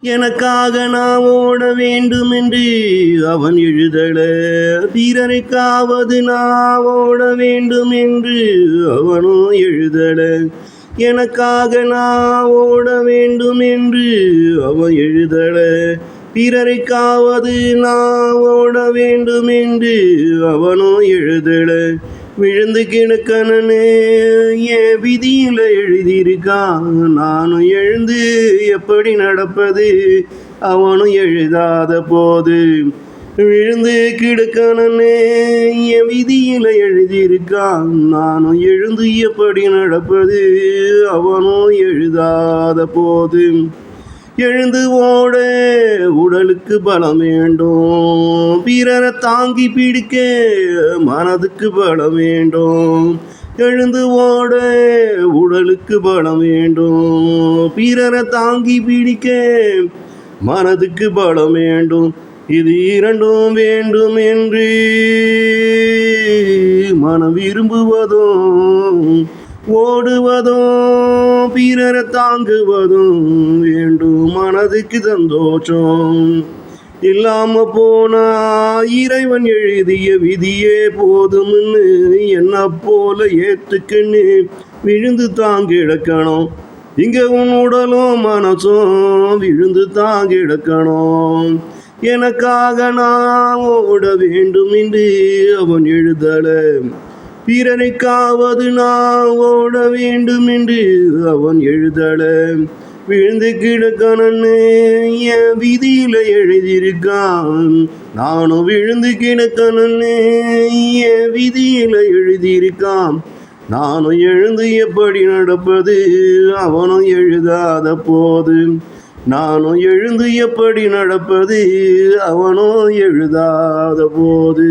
எனக்காக நான் ஓட வேண்டும் என்று அவன் எழுதல, பிறருக்காவது நான் ஓட வேண்டும் என்று அவனும் எழுதல. எனக்காக நான் ஓட வேண்டும் என்று அவன் எழுதல, பிறருக்காவது நான் ஓட வேண்டும் என்று அவனும் எழுதல. விழுந்து கிடக்கனே என் விதியில் எழுதியிருக்கான், நானும் எழுந்து எப்படி நடப்பது அவனும் எழுதாத போது. விழுந்து கிடக்கனே என் விதியில் எழுதியிருக்கான், நானும் எழுந்து எப்படி நடப்பது அவனும் எழுதாத போது. எழுந்து ஓட உடலுக்கு பலம் வேண்டும், பிறரை தாங்கி பிடிக்க மனதுக்கு பலம் வேண்டும். எழுந்து ஓட உடலுக்கு பலம் வேண்டும், பிறரை தாங்கி பிடிக்க மனதுக்கு பலம் வேண்டும். இது இரண்டும் வேண்டும் என்று மனம் விரும்புவதும் ஓடுவதும் பிறரை தாங்குவதும் வேண்டும். மனதுக்கு சந்தோஷம் இல்லாம போனா இறைவன் எழுதிய விதியே போதும்னு என்ன போல ஏத்துக்குன்னு விழுந்து தாங்கிடக்கணும். இங்க உன் உடலும் மனசும் விழுந்து தாங்கிடக்கணும். எனக்காக நான் ஓட வேண்டும் என்று அவன் எழுதல, பிறனுக்காவது நான் ஓட வேண்டும் என்று அவன் எழுதல. விழுந்து கிடக்கணுன்னு என் விதியில எழுதியிருக்கான், நானும் விழுந்து கிடக்கணுன்னு என் விதியில எழுதியிருக்கான். நானும் எழுந்து எப்படி நடப்பது அவனும் எழுதாத போது. நானும் எழுந்து எப்படி நடப்பது அவனும் எழுதாத போது.